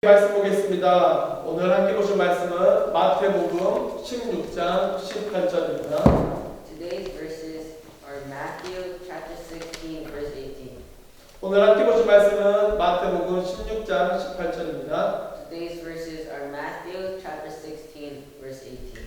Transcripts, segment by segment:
말씀 보겠습니다. 오늘 함께 보실 말씀은 마태복음 16장 18절입니다. Today's verses are Matthew chapter 16 verse 18. 오늘 함께 보실 말씀은 마태복음 16장 18절입니다. Today's verses are Matthew chapter 16 verse 18.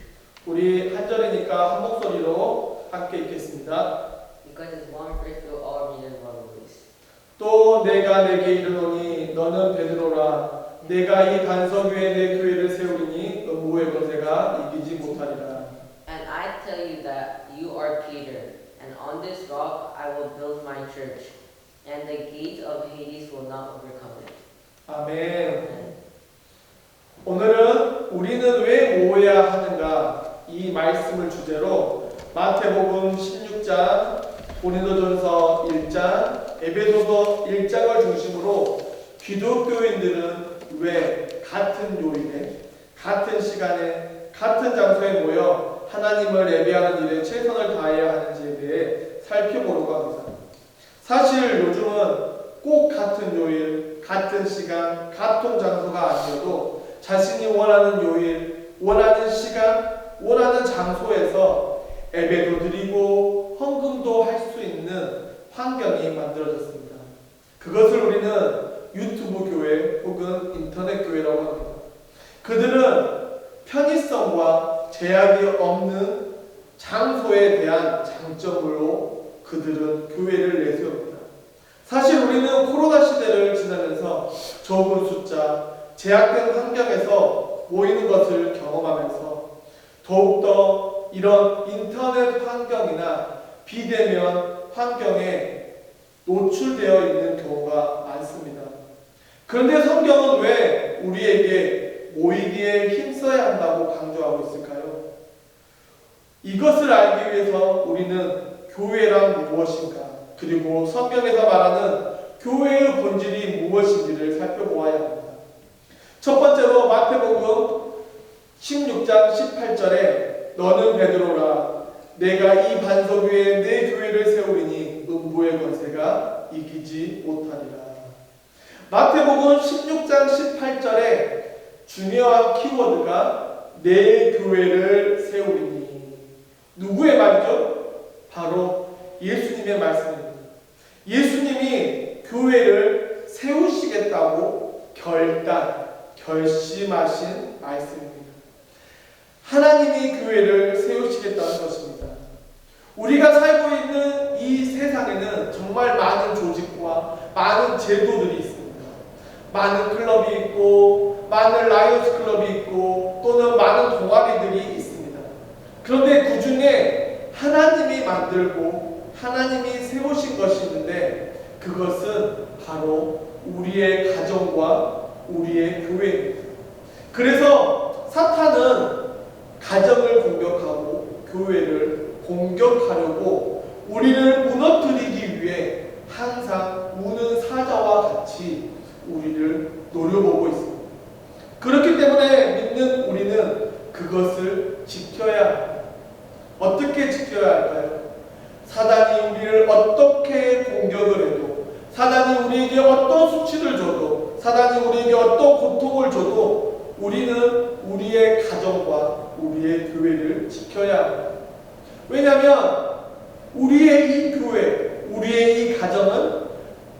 우리 한 절이니까 한 목소리로 함께 읽겠습니다. Because it's one verse, we'll all read in one voice. 또 내가 내게 이르노니 너는 베드로라. 내가 이 반석 위에 내 교회를 세우리니 음부의 권세가 이기지 못하리라. And I tell you that you are Peter, and on this rock I will build my church, and the gates of Hades will not overcome it. 아멘. 오늘은 우리는 왜 모여야 하는가 이 말씀을 주제로 마태복음 16장, 고린도전서 1장, 에베소서 1장을 중심으로 기독교인들은 왜 같은 요일에, 같은 시간에, 같은 장소에 모여 하나님을 예배하는 일에 최선을 다해야 하는지에 대해 살펴보려고 합니다. 사실 요즘은 꼭 같은 요일, 같은 시간, 같은 장소가 아니어도 자신이 원하는 요일, 원하는 시간, 원하는 장소에서 예배도 드리고 헌금도 할 수 있는 환경이 만들어졌습니다. 그것을 우리는 유튜브 교회 혹은 인터넷 교회라고 합니다. 그들은 편의성과 제약이 없는 장소에 대한 장점으로 그들은 교회를 내세웁니다. 사실 우리는 코로나 시대를 지나면서 적은 숫자, 제약된 환경에서 모이는 것을 경험하면서 더욱더 이런 인터넷 환경이나 비대면 환경에 노출되어 있는 경우가 많습니다. 그런데 성경은 왜 우리에게 모이기에 힘써야 한다고 강조하고 있을까요? 이것을 알기 위해서 우리는 교회란 무엇인가, 그리고 성경에서 말하는 교회의 본질이 무엇인지를 살펴보아야 합니다. 첫 번째로 마태복음 16장 18절에 너는 베드로라. 내가 이 반석 위에 내 교회를 세우리니 음부의 권세가 이기지 못하리라. 마태복음 16장 18절에 중요한 키워드가 내 교회를 세우리니. 누구의 말이죠? 바로 예수님의 말씀입니다. 예수님이 교회를 세우시겠다고 결심하신 말씀입니다. 하나님이 교회를 세우시겠다는 것입니다. 우리가 살고 있는 이 세상에는 정말 많은 조직과 많은 제도들이 있습니다. 많은 클럽이 있고 많은 라이언스 클럽이 있고 또는 많은 동아리들이 있습니다. 그런데 그 중에 하나님이 만들고 하나님이 세우신 것이 있는데 그것은 바로 우리의 가정과 우리의 교회입니다. 그래서 사탄은 가정을 공격하고 교회를 공격하려고 우리를 무너뜨리기 위해 항상 우는 사자와 같이 우리를 노려보고 있습니다. 그렇기 때문에 믿는 우리는 그것을 지켜야 합니다. 어떻게 지켜야 할까요? 사단이 우리를 어떻게 공격을 해도, 사단이 우리에게 어떤 수치를 줘도, 사단이 우리에게 어떤 고통을 줘도 우리는 우리의 가정과 우리의 교회를 지켜야 합니다. 왜냐하면 우리의 이 교회, 우리의 이 가정은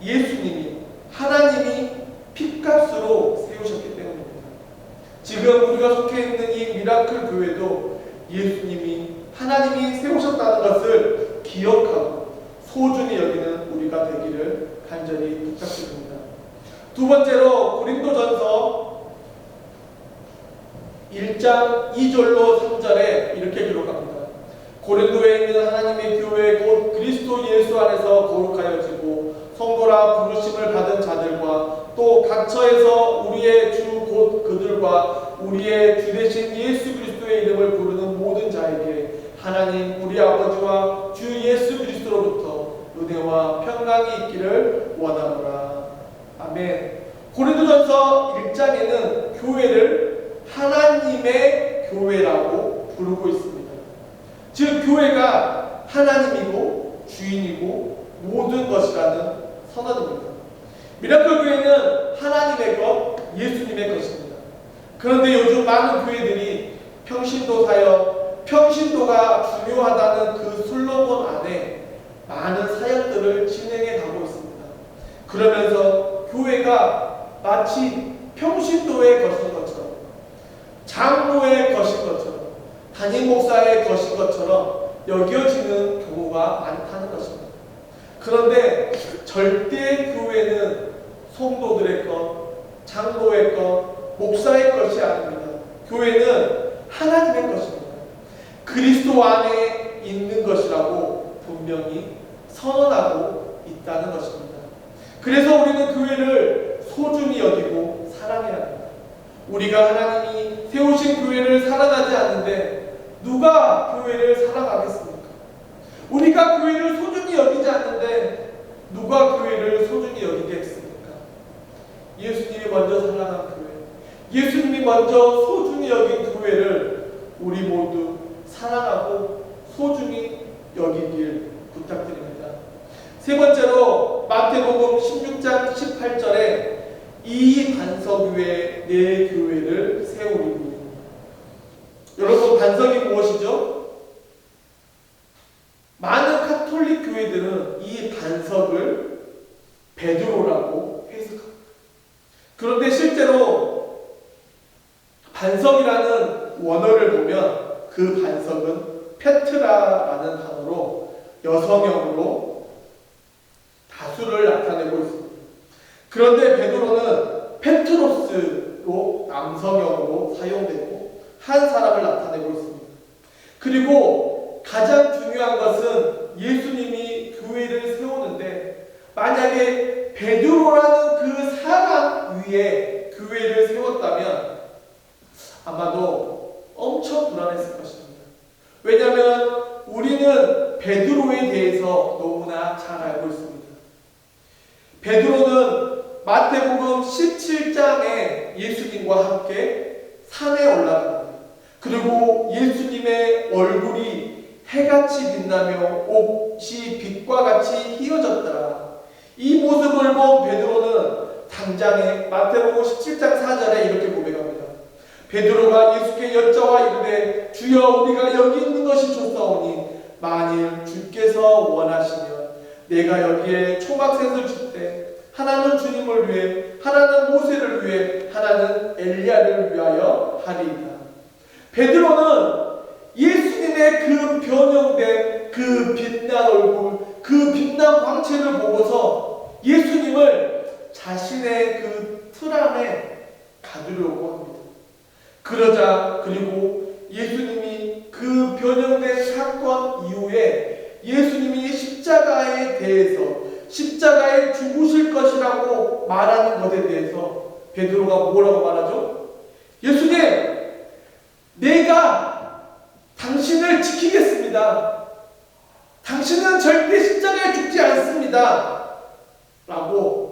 예수님이, 하나님이 핏값으로 세우셨기 때문입니다. 지금 우리가 속해 있는 이 미라클 교회도 예수님이, 하나님이 세우셨다는 것을 기억하고 소중히 여기는 우리가 되기를 간절히 부탁드립니다. 두 번째로 고린도전서 1장 2절로 3절에 이렇게 기록합니다. 고린도에 있는 하나님의 교회 곧 그리스도 예수 안에서 거룩하여지고 성도라 부르심을 받은 자들과 또 각처에서 우리의 주 곧 그들과 우리의 주 되신 예수 그리스도의 이름을 부르는 모든 자에게 하나님 우리 아버지와 주 예수 그리스도로부터 은혜와 평강이 있기를 원하노라. 아멘. 고린도전서 1장에는 교회를 하나님의 교회라고 부르고 있습니다. 즉 교회가 하나님이고 주인이고 모든 것이라는 선언입니다. 미라클 교회는 하나님의 것, 예수님의 것입니다. 그런데 요즘 많은 교회들이 평신도 사역, 평신도가 중요하다는 그 슬로건 안에 많은 사역들을 진행해 가고 있습니다. 그러면서 교회가 마치 평신도의 것인 것처럼, 장로의 것인 것처럼, 담임 목사의 것인 것처럼 여겨지는 경우가 많다는 것입니다. 그런데 절대 교회는 성도들의 것, 장로의 것, 목사의 것이 아닙니다. 교회는 하나님의 것입니다. 그리스도 안에 있는 것이라고 분명히 선언하고 있다는 것입니다. 그래서 우리는 교회를 소중히 여기고 사랑해야 합니다. 우리가 하나님이 세우신 교회를 사랑하지 않는데 누가 교회를 사랑하겠습니까? 우리가 교회를 소중히 여기지 않는데 누가 교회를 소중히 여기겠습니까? 예수님이 먼저 사랑한 교회, 예수님이 먼저 소중히 여긴 교회를 우리 모두 사랑하고 소중히 여기길 부탁드립니다. 세 번째로 마태복음 16장 18절에 이 반석 위에 내 교회를 세우리니. 여러분, 반석이 무엇이죠? 많은 카톨릭 교회들은 이 반석을 베드로라고 해석합니다. 그런데 실제로 반석이라는 원어를 보면 그 반석은 페트라라는 단어로 여성형으로 다수를 나타내고 있습니다. 그런데 베드로는 페트로스로 남성형으로 사용되고 한 사람을 나타내고 있습니다. 그리고 가장 중요한 것은 예수님이 교회를 세우는데 만약에 베드로라는 그 사람 위에 교회를 세웠다면 아마도 엄청 불안했을 것입니다. 왜냐하면 우리는 베드로에 대해서 너무나 잘 알고 있습니다. 베드로는 마태복음 17장에 예수님과 함께 산에 올라갑니다. 그리고 예수님의 얼굴이 해같이 빛나며 옷이 빛과 같이 휘어졌더라. 이 모습을 본 베드로는 당장에 마태복음 17장 4절에 이렇게 고백합니다. 베드로가 예수께 여짜와 이르되 주여 우리가 여기 있는 것이 좋사오니 만일 주께서 원하시면 내가 여기에 초막셋을 줄 때 하나는 주님을 위해 하나는 모세를 위해 하나는 엘리야를 위하여 하리이다. 베드로는 예수님의 그 변형된 그 빛난 얼굴, 그 빛난 광채를 보고서 예수님을 자신의 그 틀 안에 가두려고 합니다. 그러자 그리고 예수님이 그 변형된 사건 이후에 예수님이 십자가에 대해서 십자가에 죽으실 것이라고 말하는 것에 대해서 베드로가 뭐라고 말하죠? 예수님, 내가 당신을 지키겠습니다. 당신은 절대 십자가에 죽지 않습니다. 라고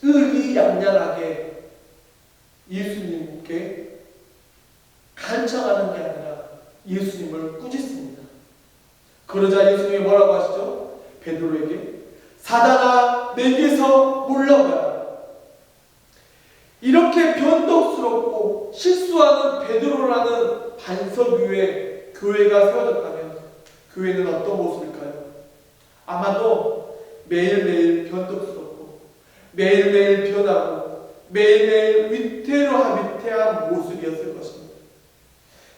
의기양양하게 예수님께 간청하는 게 아니라 예수님을 꾸짖습니다. 그러자 예수님이 뭐라고 하시죠? 베드로에게 사단아 내게서 물러가라. 이렇게 변덕스럽고 실수하는 베드로라는 반석 위에 교회가 세워졌다면 교회는 어떤 모습일까요? 아마도 매일매일 변덕스럽고 매일매일 변하고 매일매일 위태한 모습이었을 것입니다.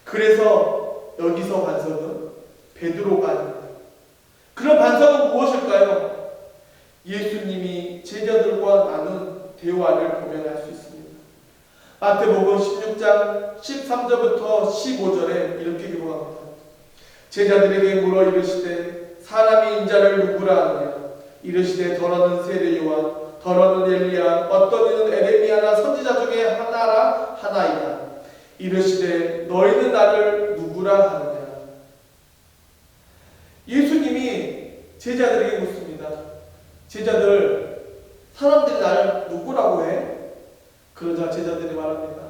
그래서 여기서 반석은 베드로가 아닙니다. 그런 반석은 무엇일까요? 예수님이 제자들과 나눈 대화를 보면 알 수 있습니다. 마태복음 16장 13절부터 15절에 이렇게 기록합니다. 제자들에게 물어 이르시되 사람이 인자를 누구라 하느냐? 이르시되 더러는 세례 요한, 더러는 엘리야, 어떤 이는 에레미야나 선지자 중에 하나이다. 이르시되 너희는 나를 누구라 하느냐? 예수님이 제자들에게 묻습니다. 제자들, 사람들이 나를 누구라고 해? 그러자 제자들이 말합니다.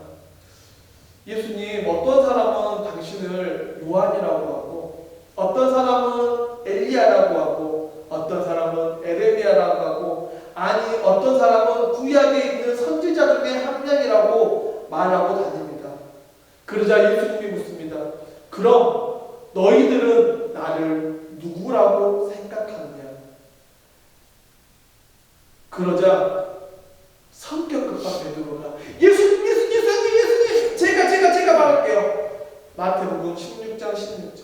예수님, 어떤 사람은 당신을 요한이라고 하고 어떤 사람은 엘리야라고 하고 어떤 사람은 에레미야라고 하고 아니 어떤 사람은 구약에 있는 선지자 중에 한 명이라고 말하고 다닙니다. 그러자 예수님이 묻습니다. 그럼 너희들은 나를 누구라고 생각하느냐? 그러자 성격 급한 베드로가 예수님 제가 말할게요. 마태복음 16장 16절.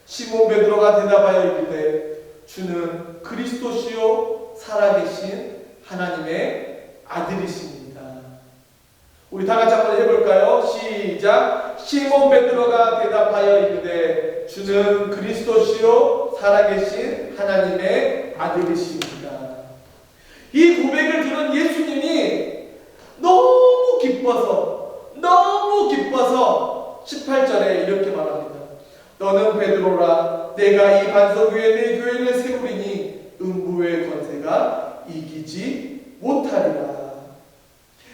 시몬 베드로가 대답하여 이르되 주는 그리스도시요 살아계신 하나님의 아들이십니다. 우리 다 같이 한번 해볼까요? 시작. 시몬 베드로가 대답하여 이르되 주는 그리스도시요 살아계신 하나님의 아들이십니다. 이 고백을 들은 예수님이 너무 기뻐서 18절에 이렇게 말합니다. 너는 베드로라 내가 이 반석 위에 내 교회를 세우리니 음부의 권세가 이기지 못하리라.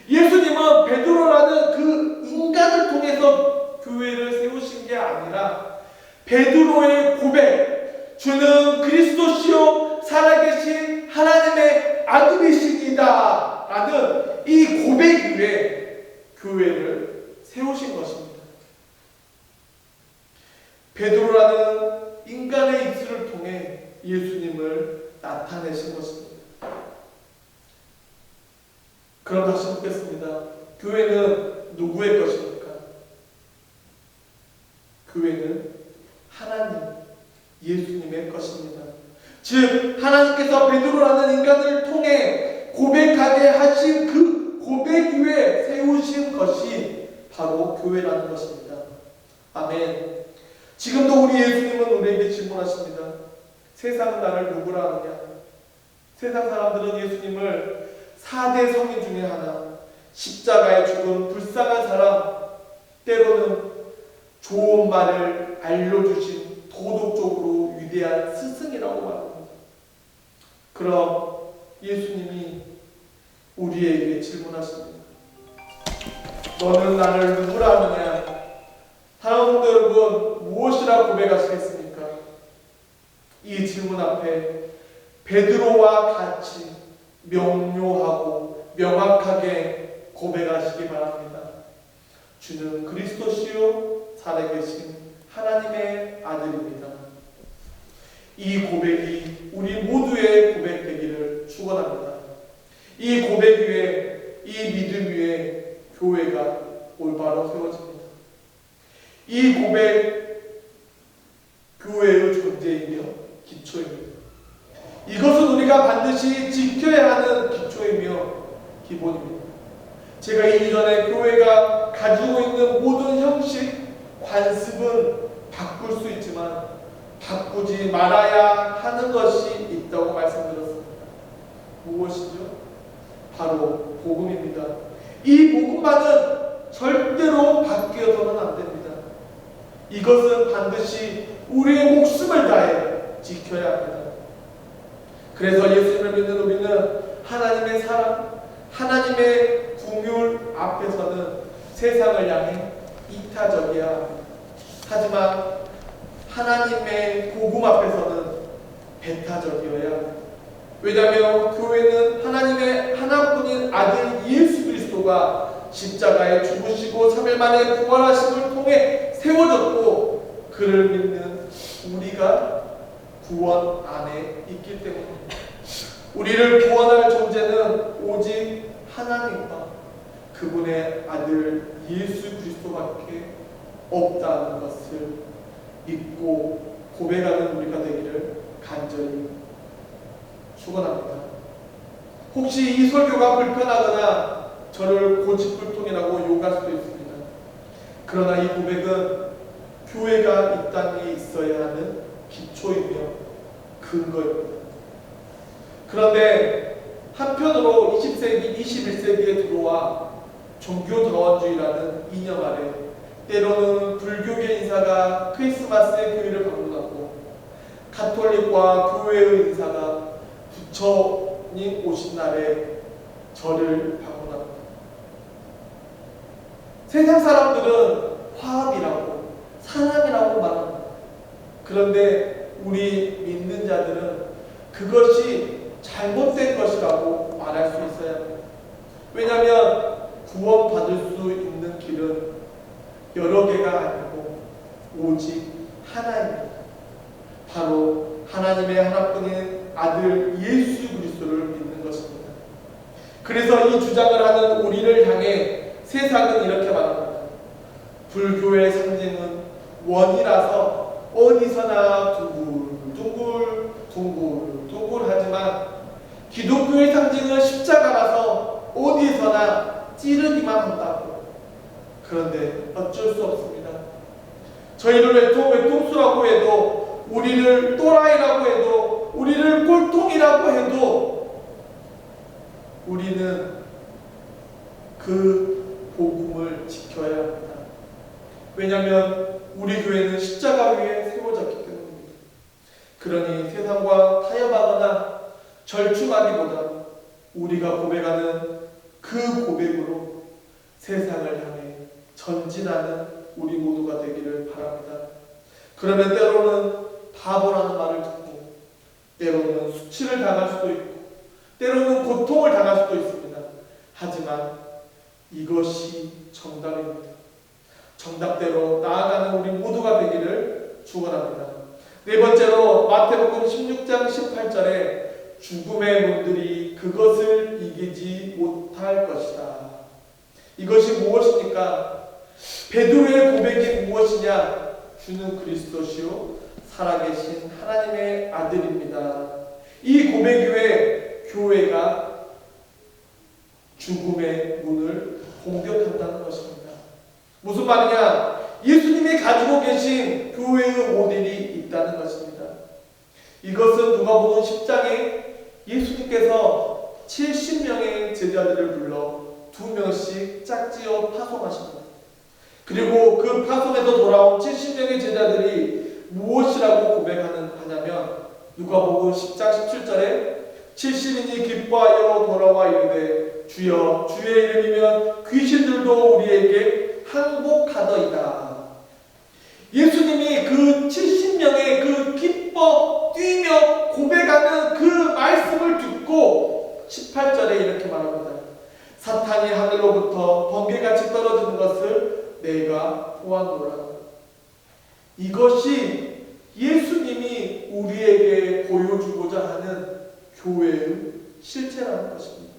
예수님은 베드로라는 그 인간을 통해서 교회를 세우신 게 아니라 베드로의 고백, 주는 그리스도시요 살아계신 하나님의 아들이십니다 라는 이 고백 위에 교회를 세우신 것입니다. 베드로라는 인간의 입술을 통해 예수님을 나타내신 것입니다. 그럼 다시 묻겠습니다. 교회는 누구의 것입니까? 교회는 하나님, 예수님의 것입니다. 즉 하나님께서 베드로라는 인간을 통해 고백하게 하신 그 고백 위에 세우신 것이 바로 교회라는 것입니다. 아멘. 지금도 우리 예수님은 우리에게 질문하십니다. 세상은 나를 누구라 하느냐? 세상 사람들은 예수님을 4대 성인 중에 하나, 십자가에 죽은 불쌍한 사람, 때로는 좋은 말을 알려주신 도덕적으로 위대한 스승이라고 말합니다. 그럼 예수님이 우리에게 질문하십니다. 너는 나를 누구라 하느냐? 사랑하는 성도 여러분, 무엇이라 고백하시겠습니까? 이 질문 앞에 베드로와 같이 명료하고 명확하게 고백하시기 바랍니다. 주는 그리스도시요 살아계신 하나님의 아들입니다. 이 고백이 우리 모두의 고백 되기를 축원합니다. 이 고백 위에, 이 믿음 위에 교회가 올바로 세워집니다. 이 고백, 교회의 존재이며 기초입니다. 이것은 우리가 반드시 지켜야 하는 기초이며 기본입니다. 제가 이전에 교회가 가지고 있는 모든 형식, 관습은 바꿀 수 있지만 바꾸지 말아야 하는 것이 있다고 말씀드렸습니다. 무엇이죠? 바로 복음입니다. 이 복음만은 절대로 바뀌어서는 안 됩니다. 이것은 반드시 우리의 목숨을 다해 지켜야 합니다. 그래서 예수님을 믿는 우리는 하나님의 사랑, 하나님의 긍휼 앞에서는 세상을 향해 이타적이어야 합니다. 하지만 하나님의 복음 앞에서는 배타적이어야 합니다. 왜냐하면 교회는 하나님의 하나뿐인 아들 예수 그리스도가 십자가에 죽으시고 3일 만에 부활하심을 통해 세워졌고 그를 믿는 우리가 구원 안에 있기 때문입니다. 우리를 구원할 존재는 오직 하나님과 그분의 아들 예수 그리스도밖에 없다는 것을 믿고 고백하는 우리가 되기를 간절히 축원합니다. 혹시 이 설교가 불편하거나 저를 고집불통이라고 욕할 수도 있습니다. 그러나 이 고백은 교회가 이 땅에 있어야 하는 기초이며 근거입니다. 그런데 한편으로 20세기, 21세기에 들어와 종교자원주의라는 이념 아래 때로는 불교계 인사가 크리스마스에 교회를 방문하고 가톨릭과 교회의 인사가 부처님 오신 날에 절을 방문합니다. 세상 사람들은 화합이라고 사랑이라고 말합니다. 그런데 우리 믿는 자들은 그것이 잘못된 것이라고 말할 수 있어야 합니다. 왜냐하면 구원받을 수 있는 길은 여러 개가 아니고 오직 하나입니다. 바로 하나님의 하나뿐인 아들 예수 그리스도를 믿는 것입니다. 그래서 이 주장을 하는 우리를 향해 세상은 이렇게 말합니다. 불교의 상징은 원이라서 어디서나 둥글둥글 하지만 기독교의 상징은 십자가라서 어디서나 찌르기만 한다고. 그런데 어쩔 수 없습니다. 저희를 외통수라고 해도, 우리를 또라이라고 해도, 우리를 꼴통이라고 해도 우리는 그 복음을 지켜야 합니다. 왜냐하면 우리 교회는 십자가 위에 세워졌기 때문입니다. 그러니 세상과 타협하거나 절충하기보다 우리가 고백하는 그 고백으로 세상을 향해 전진하는 우리 모두가 되기를 바랍니다. 그러면 때로는 바보라는 말을 듣고, 때로는 수치를 당할 수도 있고, 때로는 고통을 당할 수도 있습니다. 하지만 이것이 정답입니다. 정답대로 나아가는 우리 모두가 되기를 축원합니다. 네 번째로 마태복음 16장 18절에 죽음의 문들이 그것을 이기지 못할 것이다. 이것이 무엇입니까? 베드로의 고백이 무엇이냐? 주는 그리스도시요 살아계신 하나님의 아들입니다. 이 고백 위에 교회가 죽음의 문을 공격한다는 것입니다. 무슨 말이냐? 예수님이 가지고 계신 교회의 모델이 있다는 것입니다. 이것은 누가복음 10장에 예수님께서 70명의 제자들을 불러 2명씩 짝지어 파송하십니다. 그리고 그 파송에서 돌아온 70명의 제자들이 무엇이라고 고백하냐면 누가복음 10장 17절에 70인이 기뻐하여 돌아와 이르되 주여 주의 이름이면 귀신들도 우리에게 항복하더이다. 예수님이 그 70명의 그 기뻐 뛰며 고백하는 그 말씀을 듣고 18절에 이렇게 말합니다. 사탄이 하늘로부터 번개같이 떨어지는 것을 내가 보았노라. 이것이 예수님이 우리에게 보여주고자 하는 교회의 실체라는 것입니다.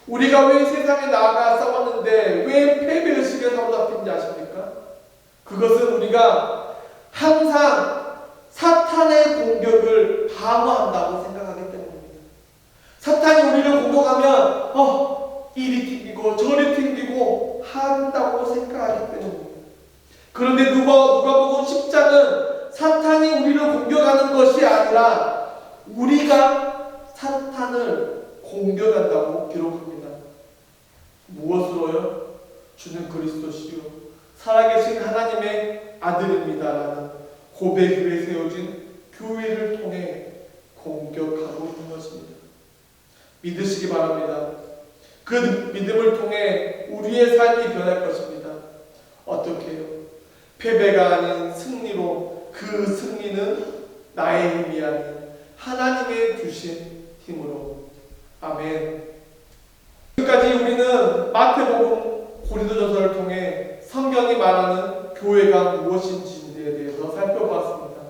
우리가 왜 세상에 나아가 싸웠는데 왜 패배의식에 사로잡힌지 아십니까? 그것은 우리가 항상 사탄의 공격을 방어한다고 생각하기 때문입니다. 사탄이 우리를 공격하면 이리 튕기고 저리 튕기고 한다고 생각하기 때문입니다. 그런데 누가복음 10장은 사탄이 우리를 공격하는 것이 아니라 우리가 사탄을 공격한다고 기록합니다. 무엇으로요? 주는 그리스도시요 살아계신 하나님의 아들입니다라는 고백 위에 세워진 교회를 통해 공격하고 있는 것입니다. 믿으시기 바랍니다. 그 믿음을 통해 우리의 삶이 변할 것입니다. 어떻게요? 패배가 아닌 승리로, 그 승리는 나의 힘이 아닌 하나님의 주신 힘으로. 아멘. 지금까지 우리는 마태복음, 고린도전서를 통해 성경이 말하는 교회가 무엇인지에 대해서 살펴보았습니다.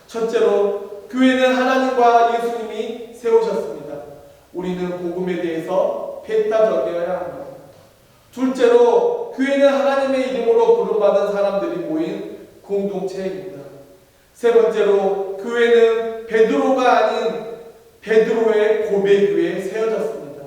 첫째로 교회는 하나님과 예수님이 세우셨습니다. 우리는 복음에 대해서 배타적이어야 합니다. 둘째로 교회는 하나님의 이름으로 부름받은 사람들이 모인 공동체입니다. 세 번째로 교회는 베드로가 아닌 베드로의 고백 위에 세워졌습니다.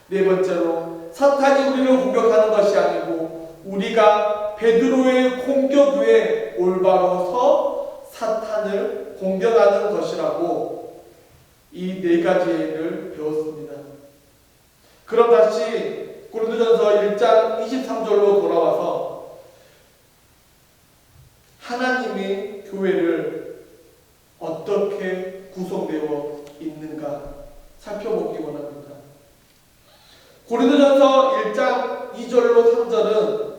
네 번째로 사탄이 우리를 공격하는 것이 아니고 우리가 베드로의 공격 위에 올바로 서 사탄을 공격하는 것이라고 이 네 가지를 배웠습니다. 그럼 다시 고린도전서 1장 23절로 돌아와서 하나님의 교회를 어떻게 구성되어 있는가 살펴보기 원합니다. 고린도전서 1장 2절로 3절은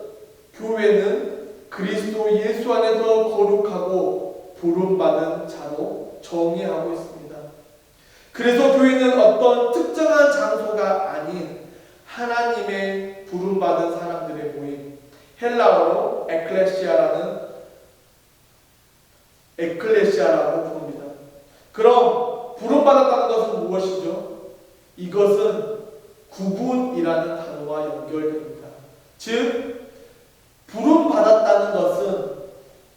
교회는 그리스도 예수 안에서 거룩하고 부름받은 자로 정의하고 있습니다. 그 그래서 교회는 어떤 특정한 장소가 아닌 하나님의 부름받은 사람들의 모임, 헬라어로 에클레시아라고 부릅니다. 그럼 부름받았다는 것은 무엇이죠? 이것은 구분이라는 단어와 연결됩니다. 즉 부름받았다는 것은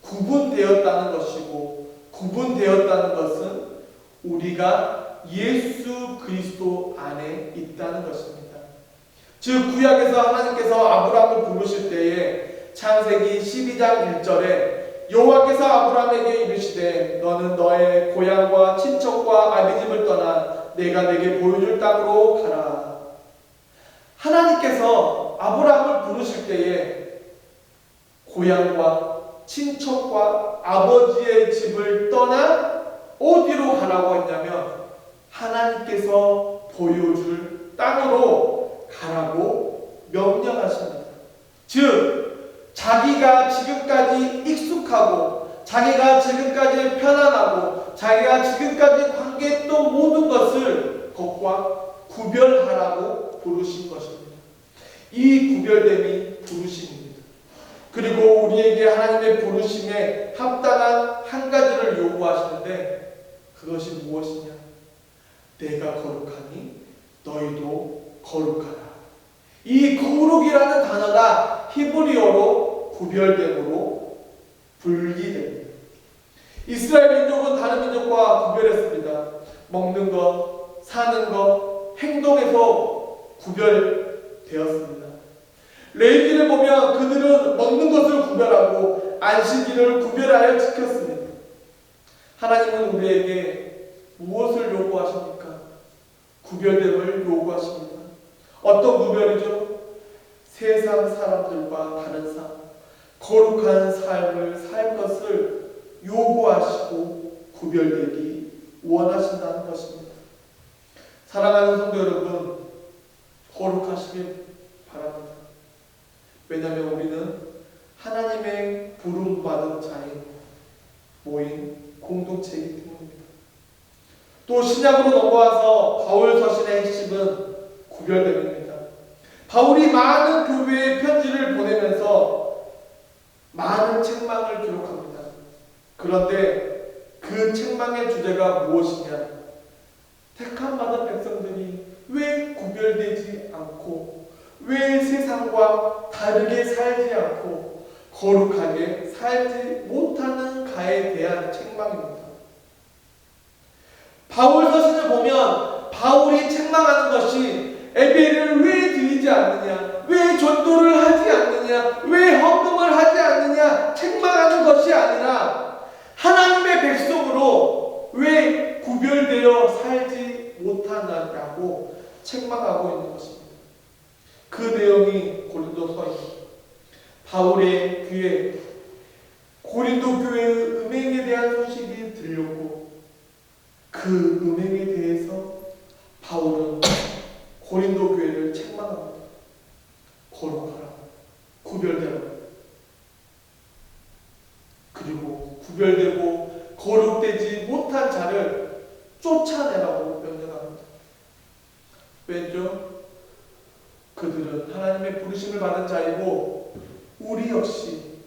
구분되었다는 것이고, 구분되었다는 것은 우리가 예수 그리스도 안에 있다는 것입니다. 즉 구약에서 하나님께서 아브라함을 부르실 때에 창세기 12장 1절에 여호와께서 아브라함에게 이르시되 너는 너의 고향과 친척과 아비집을 떠나 내가 내게 보여줄 땅으로 가라. 하나님께서 아브라함을 부르실 때에 고향과 친척과 아버지의 집을 떠나 어디로 가라고 했냐면 하나님께서 보여줄 땅으로 가라고 명령하십니다. 즉 자기가 지금까지 익숙하고 자기가 지금까지 편안하고 자기가 지금까지 관계했던 모든 것을 그것과 구별하라고 부르신 것입니다. 이 구별됨이 부르심입니다. 그리고 우리에게 하나님의 부르심에 합당한 한 가지를 요구하시는데 그것이 무엇이냐? 내가 거룩하니 너희도 거룩하라. 이 거룩이라는 단어가 히브리어로 구별됨으로 분리됩니다. 이스라엘 민족은 다른 민족과 구별했습니다. 먹는 것, 사는 것, 행동에서 구별되었습니다. 레위기를 보면 그들은 먹는 것을 구별하고 안식일을 구별하여 지켰습니다. 하나님은 우리에게 무엇을 요구하십니까? 구별됨을 요구하십니다. 어떤 구별이죠? 세상 사람들과 다른 삶, 거룩한 삶을 살 것을 요구하시고 구별되기 원하신다는 것입니다. 사랑하는 성도 여러분, 거룩하시길 바랍니다. 왜냐하면 우리는 하나님의 부름받은 자인 모인 공동체이기 때문입니다. 또 신약으로 넘어와서 바울 서신의 핵심은 구별됨입니다. 바울이 많은 교회에 편지를 보내면서 많은 책망을 기록합니다. 그런데 그 책망의 주제가 무엇이냐? 택함 받은 백성들이 왜 구별되지 않고 왜 세상과 다르게 살지 않고 거룩하게 살지 못하는가에 대한 책망입니다. 바울 서신을 보면 바울이 책망하는 것이 예배를 왜 드리지 않느냐, 왜 전도를 하지 않느냐, 왜 헌금을 하지 않느냐 책망하는 것이 아니라 하나님의 백성으로 왜 구별되어 살지 못하느냐고 책망하고 있는 것입니다. 그 내용이 고린도서입니다. 바울의 귀에 고린도 교회의 음행에 대한 소식이 들렸고 그 음행에 대해서 바울은 고린도 교회를 책망합니다. 거룩하라, 구별되라. 그리고 구별되고 거룩되지 못한 자를 쫓아내라고 명령합니다. 왜죠? 그들은 하나님의 부르심을 받은 자이고 우리 역시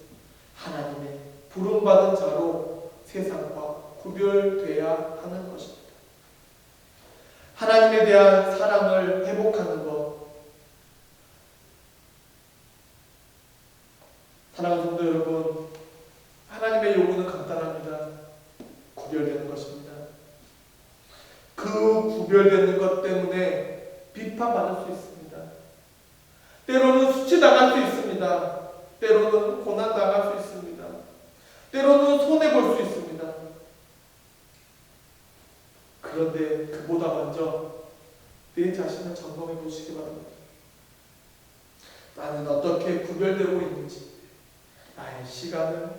하나님의 부름받은 자로 세상과 구별돼야 하는 것입니다. 하나님에 대한 사랑을 회복하는 것. 사랑하는 성도 여러분, 하나님의 요구는 간단합니다. 구별되는 것입니다. 그 구별되는 것 때문에 비판받을 수 있습니다. 때로는 수치당할 수 있습니다. 때로는 고난당할 수 있습니다. 때로는 손해볼 수 있습니다. 그런데 그보다 먼저 내 자신을 점검해 보시기 바랍니다. 나는 어떻게 구별되고 있는지, 나의 시간을,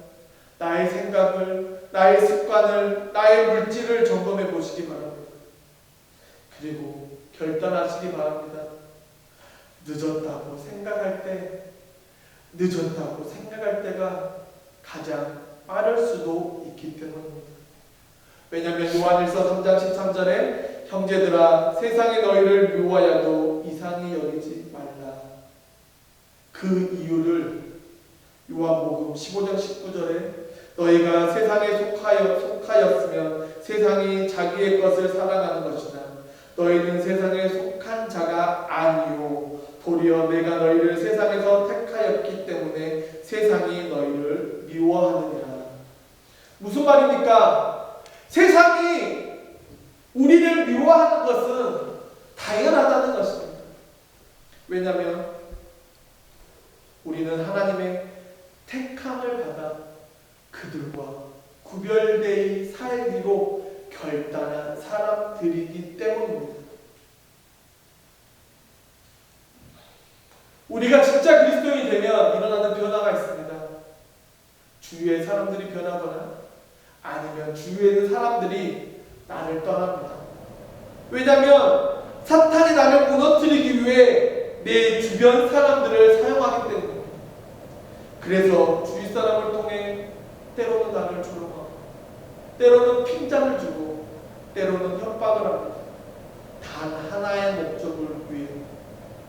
나의 생각을, 나의 습관을, 나의 물질을 점검해 보시기 바랍니다. 그리고 결단하시기 바랍니다. 늦었다고 생각할 때가 가장 빠를 수도 있기 때문입니다. 왜냐하면 요한일서 3장 13절에 형제들아 세상에 너희를 미워하여도 이상히 여기지 말라. 그 이유를 요한복음 15장 19절에 너희가 세상에 속하였으면 세상이 자기의 것을 사랑하는 것이나 너희는 세상에 속한 자가 아니요 도리어 내가 너희를 세상에서 택하였기 때문에 세상이 너희를 미워하느니라. 무슨 말입니까? 세상이 우리를 미워하는 것은 당연하다는 것입니다. 왜냐하면 우리는 하나님의 택함을 받아 그들과 구별되이 살기로 결단한 사람들이기 때문입니다. 우리가 진짜 그리스도인이 되면 일어나는 변화가 있습니다. 주위의 사람들이 변하거나 아니면 주위에 있는 사람들이 나를 떠납니다. 왜냐하면 사탄이 나를 무너뜨리기 위해 내 주변 사람들을 사용하기 때문입니다. 그래서 주위 사람을 통해 때로는 나를 조롱하고 때로는 핀잔을 주고 때로는 협박을 합니다. 단 하나의 목적을 위해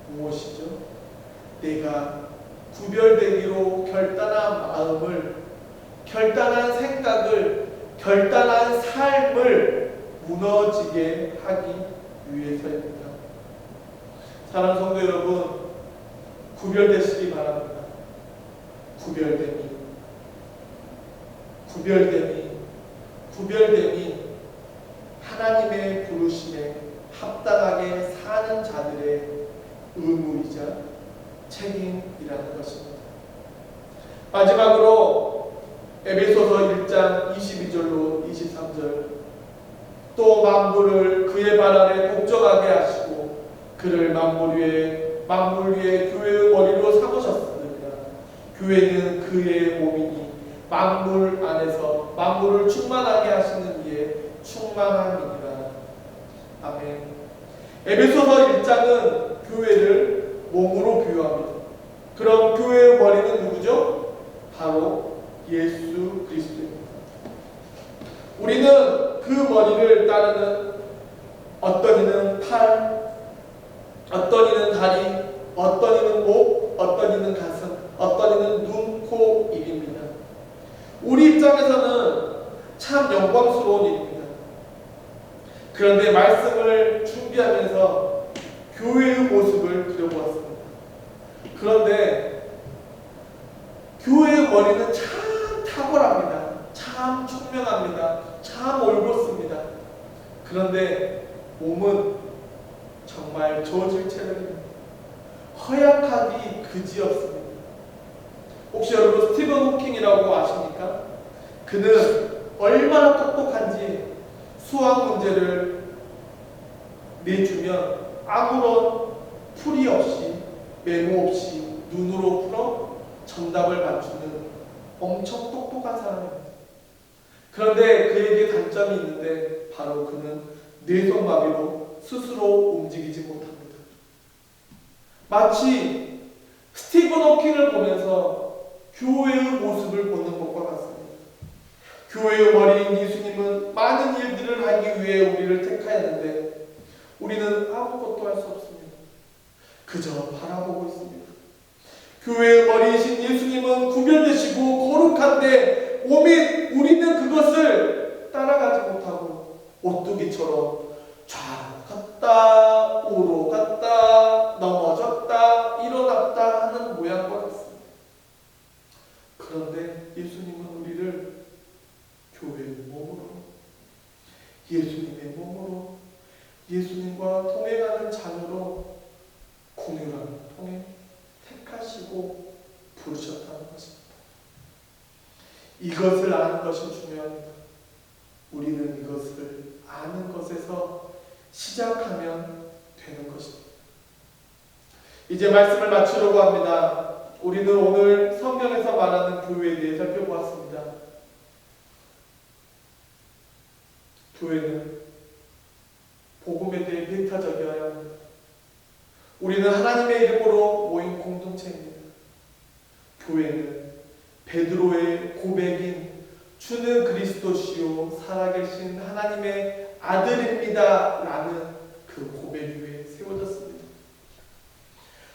무엇이죠? 내가 구별되기로 결단한 마음을, 결단한 생각을, 결단한 삶을 무너지게 하기 위해서입니다. 사랑하는 성도 여러분, 구별되시기 바랍니다. 구별됨이 하나님의 부르심에 합당하게 사는 자들의 의무이자 책임이라는 것입니다. 마지막으로 에베소서 1장 22절로 23절 또 만물을 그의 발 아래 복종하게 하시고 그를 만물 위에 교회의 머리로 삼으셨습니다. 교회는 그의 몸이니 만물 안에서 만물을 충만하게 하시는 이의 충만함이니라. 아멘. 에베소서 1장은 교회를 몸으로 비유합니다. 그럼 교회의 머리는 누구죠? 바로 예수 그리스도입니다. 우리는 그 머리를 따르는 어떤 이는 팔, 어떤 이는 다리, 어떤 이는 목, 어떤 이는 가슴, 어떤 이는 눈, 코, 입입니다. 우리 입장에서는 참 영광스러운 일입니다. 그런데 말씀을 준비하면서 교회의 모습을 그려보았습니다. 그런데 교회의 머리는 참 탁월합니다. 참 총명합니다. 참 올곧습니다. 그런데 몸은 정말 저질 체력입니다. 허약하기 그지없습니다. 혹시 여러분 스티븐 호킹이라고 아십니까? 그는 얼마나 똑똑한지 수학 문제를 내주면 아무런 풀이 없이 메모 없이 눈으로 풀어 정답을 맞추는 엄청 똑똑한 사람입니다. 그런데 그에게 단점이 있는데 바로 그는 뇌성마비로 스스로 움직이지 못합니다. 마치 스티븐 호킹을 보면서 교회의 모습을 보는 것과 같습니다. 교회의 머리인 예수님은 많은 일들을 하기 위해 우리를 택하였는데 우리는 아무것도 할 수 없습니다. 그저 바라보고 있습니다. 교회의 머리이신 예수님은 구별되시고 거룩한데 오직 우리는 그것을 따라가지 못하고 오뚜기처럼 좌로 갔다 우로 갔다 넘어졌다 일어났다 하는 모양과 같습니다. 그런데 예수님은 우리를 교회의 몸으로 예수님의 몸으로 예수님과 동행하는 자녀로 공유하는 통해 택하시고 부르셨다는 것입니다. 이것을 아는 것이 중요합니다. 우리는 이것을 아는 것에서 시작하면 되는 것입니다. 이제 말씀을 마치려고 합니다. 우리는 오늘 성경에서 말하는 교회에 대해 살펴보았습니다. 교회는 복음에 대해 배타적이어야 합니다. 우리는 하나님의 이름으로 모인 공동체입니다. 교회는 베드로의 고백인 주는 그리스도시요 살아계신 하나님의 아들입니다 라는 그 고백 위에 세워졌습니다.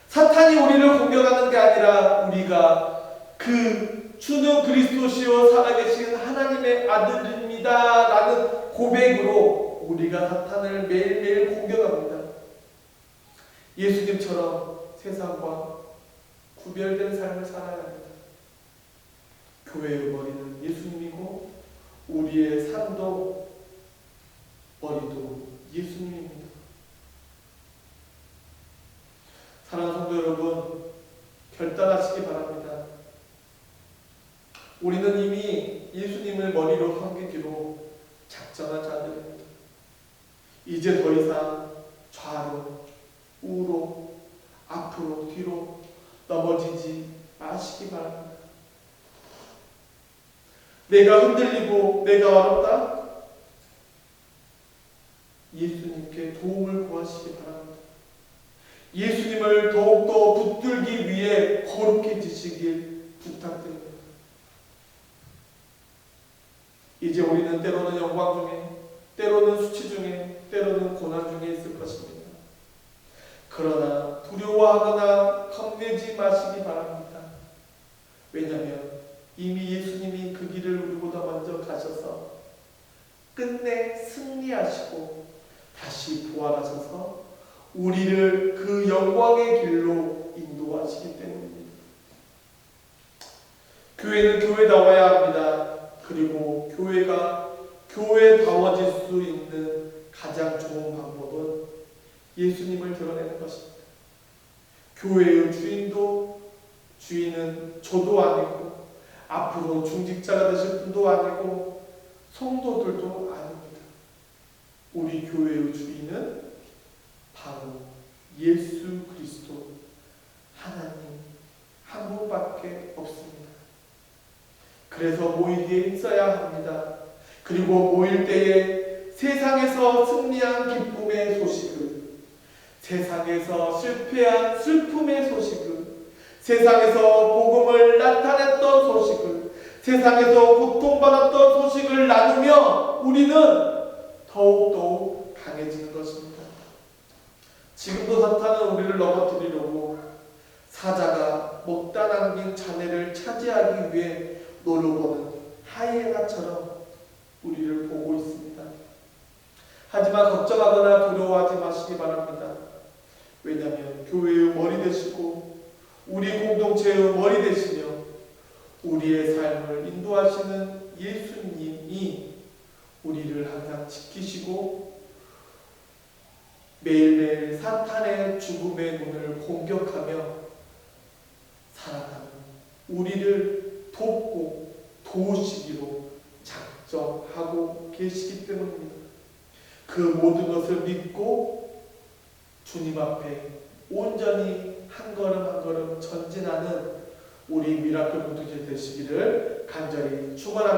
사탄이 우리를 공격하는 게 아니라 우리가 그 주는 그리스도시요 살아계신 하나님의 아들입니다 라는 고백으로 우리가 사탄을 매일매일 공격합니다. 예수님처럼 세상과 구별된 삶을 살아야 합니다. 교회의 머리는 예수님이고 우리의 삶도 머리도 예수님입니다. 사랑하는 성도 여러분, 결단하시기 바랍니다. 우리는 이미 예수님을 머리로 섬기기로 작정한 자들입니다. 이제 더 이상 좌로, 우로, 앞으로, 뒤로 넘어지지 마시기 바랍니다. 내가 흔들리고 내가 어렵다? 예수님께 도움을 구하시기 바랍니다. 예수님을 더욱더 붙들기 위해 거룩해지시길 부탁드립니다. 이제 우리는 때로는 영광 중에, 때로는 수치 중에, 때로는 고난 중에 있을 것입니다. 그러나 두려워하거나 겁내지 마시기 바랍니다. 왜냐하면 이미 예수님이 그 길을 우리보다 먼저 가셔서 끝내 승리하시고 다시 부활하셔서 우리를 그 영광의 길로 인도하시기 때문입니다. 교회는 교회다워야 합니다. 그리고 교회가 교회다워질 수 있는 가장 좋은 방법은 예수님을 드러내는 것입니다. 교회의 주인은 저도 아니고 앞으로 중직자가 되실 분도 아니고 성도들도 아닙니다. 우리 교회의 주인은 바로 예수 그리스도 하나님 한 분밖에 없습니다. 그래서 모이기에 있어야 합니다. 그리고 모일 때에 세상에서 승리한 기쁨의 소식을, 세상에서 실패한 슬픔의 소식을, 세상에서 복음을 나타냈던 소식을, 세상에서 고통받았던 소식을 나누며 우리는 더욱더욱 강해지는 것입니다. 지금도 사탄은 우리를 넘어뜨리려고 사자가 먹다 남긴 자네를 차지하기 위해 노려보는 하이에나처럼 우리를 보고 있습니다. 하지만 걱정하거나 두려워하지 마시기 바랍니다. 왜냐하면 교회의 머리 되시고 우리 공동체의 머리 되시며 우리의 삶을 인도하시는 예수님이 우리를 항상 지키시고 매일매일 사탄의 죽음의 문을 공격하며 살아가는 우리를 돕고 도우시기로 작정하고 계시기 때문입니다. 그 모든 것을 믿고 주님 앞에 온전히 한 걸음 한 걸음 전진하는 우리 미라클 공동체 되시기를 간절히 축원합니다.